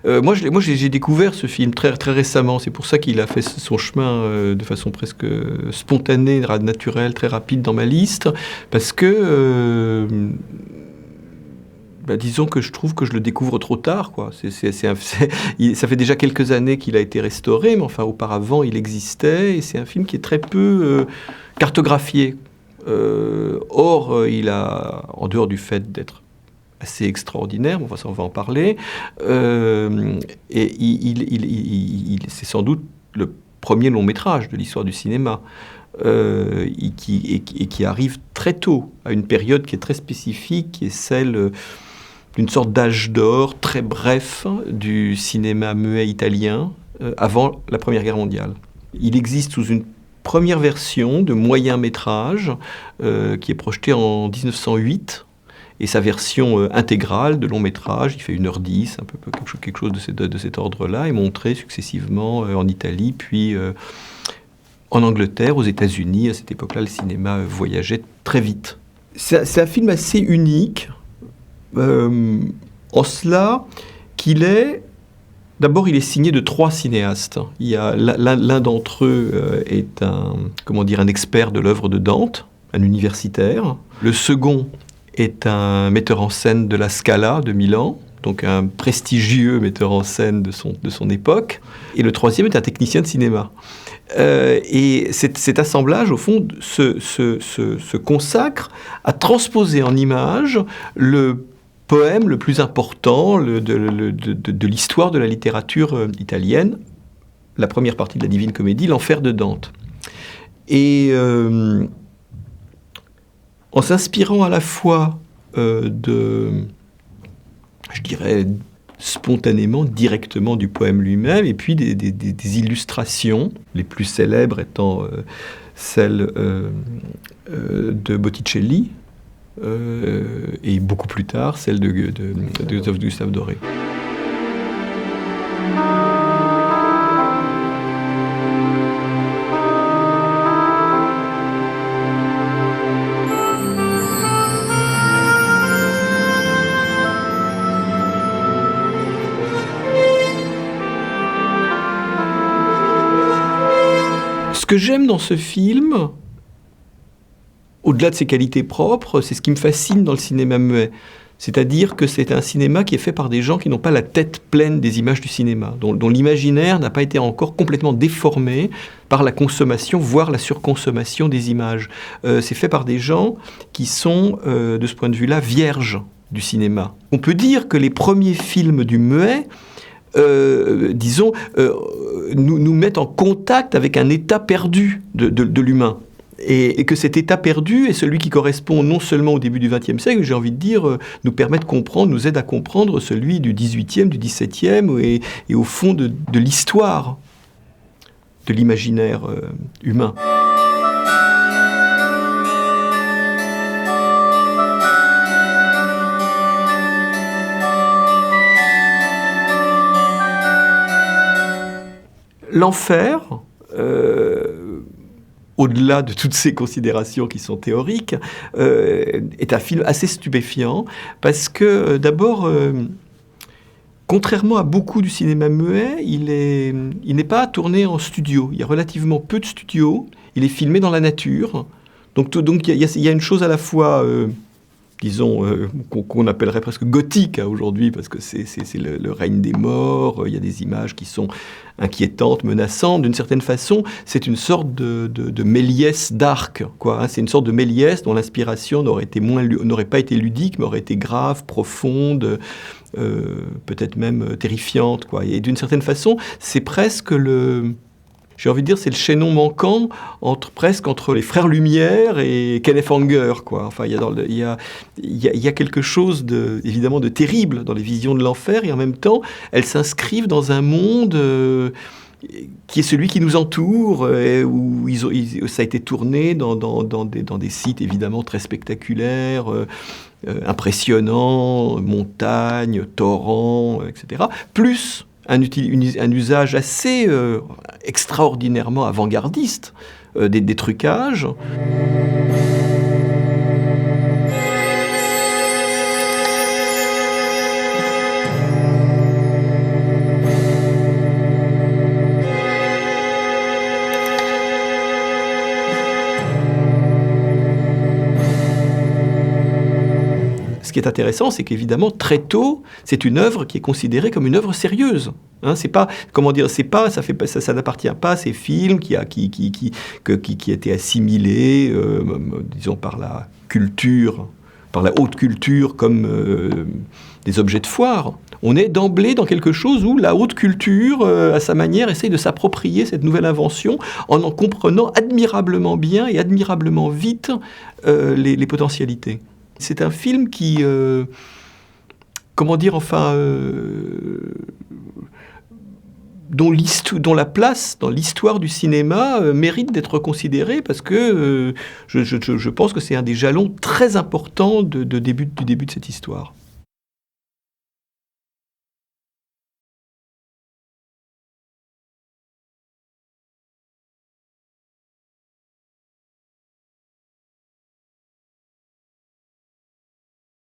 J'ai découvert ce film très, très récemment. C'est pour ça qu'il a fait son chemin de façon presque spontanée, naturelle, très rapide dans ma liste. Parce que, disons que je trouve que je le découvre trop tard, quoi. Ça fait déjà quelques années qu'il a été restauré, mais enfin, auparavant, il existait. Et c'est un film qui est très peu cartographié. Or, il a, en dehors du fait d'être assez extraordinaire, on va en parler, et c'est sans doute le premier long métrage de l'histoire du cinéma, et qui arrive très tôt, à une période qui est très spécifique, qui est celle d'une sorte d'âge d'or très bref du cinéma muet italien, avant la Première Guerre mondiale. Il existe sous une première version de moyen métrage qui est projetée en 1908, et sa version intégrale de long métrage, il fait 1h10, un peu quelque chose de cet ordre-là, est montrée successivement en Italie, puis en Angleterre, aux États-Unis. À cette époque-là, le cinéma voyageait très vite. C'est un film assez unique, en cela qu'il est... D'abord, il est signé de 3 cinéastes. Il y a l'un d'entre eux est un expert de l'œuvre de Dante, un universitaire. Le second est un metteur en scène de la Scala de Milan, donc un prestigieux metteur en scène de son époque. Et le troisième est un technicien de cinéma. Et cet assemblage, au fond, se consacre à transposer en images le poème le plus important de l'histoire de la littérature italienne, la première partie de la Divine Comédie, l'Enfer de Dante. Et en s'inspirant à la fois spontanément, directement du poème lui-même, et puis des illustrations, les plus célèbres étant celles de Botticelli, et beaucoup plus tard, celle de Gustave Doré. Ce que j'aime dans ce film, au-delà de ses qualités propres, c'est ce qui me fascine dans le cinéma muet. C'est-à-dire que c'est un cinéma qui est fait par des gens qui n'ont pas la tête pleine des images du cinéma, dont l'imaginaire n'a pas été encore complètement déformé par la consommation, voire la surconsommation des images. C'est fait par des gens qui sont, de ce point de vue-là, vierges du cinéma. On peut dire que les premiers films du muet, nous mettent en contact avec un état perdu de l'humain. Et que cet état perdu est celui qui correspond non seulement au début du XXe siècle, mais j'ai envie de dire, nous permet de comprendre, nous aide à comprendre celui du XVIIIe, du XVIIe, et au fond de l'histoire de l'imaginaire humain. L'enfer, au-delà de toutes ces considérations qui sont théoriques, est un film assez stupéfiant, parce que d'abord, contrairement à beaucoup du cinéma muet, il n'est pas tourné en studio. Il y a relativement peu de studios. Il est filmé dans la nature. Donc il y a une chose à la fois... qu'on appellerait presque gothique aujourd'hui, parce que c'est le règne des morts, il y a des images qui sont inquiétantes, menaçantes. D'une certaine façon, c'est une sorte de Méliès d'Arc, quoi, hein. C'est une sorte de Méliès dont l'inspiration n'aurait pas été ludique, mais aurait été grave, profonde, peut-être même terrifiante, quoi. Et d'une certaine façon, c'est presque j'ai envie de dire, c'est le chaînon manquant presque entre les Frères Lumière et Kenneth Anger, quoi. Enfin, il y a quelque chose évidemment de terrible dans les visions de l'enfer, et en même temps, elles s'inscrivent dans un monde qui est celui qui nous entoure, où ça a été tourné dans des sites évidemment très spectaculaires, impressionnants, montagnes, torrents, etc. Plus un usage assez extraordinairement avant-gardiste des trucages. qui est intéressant, c'est qu'évidemment, très tôt, c'est une œuvre qui est considérée comme une œuvre sérieuse. C'est pas, comment dire, c'est pas, ça n'appartient pas à ces films qui a été assimilés, disons, par la culture, par la haute culture, comme des objets de foire. On est d'emblée dans quelque chose où la haute culture, à sa manière, essaye de s'approprier cette nouvelle invention en comprenant admirablement bien et admirablement vite les potentialités. C'est un film qui, comment dire, enfin, dont la place dans l'histoire du cinéma mérite d'être considérée parce que je pense que c'est un des jalons très importants du début de cette histoire.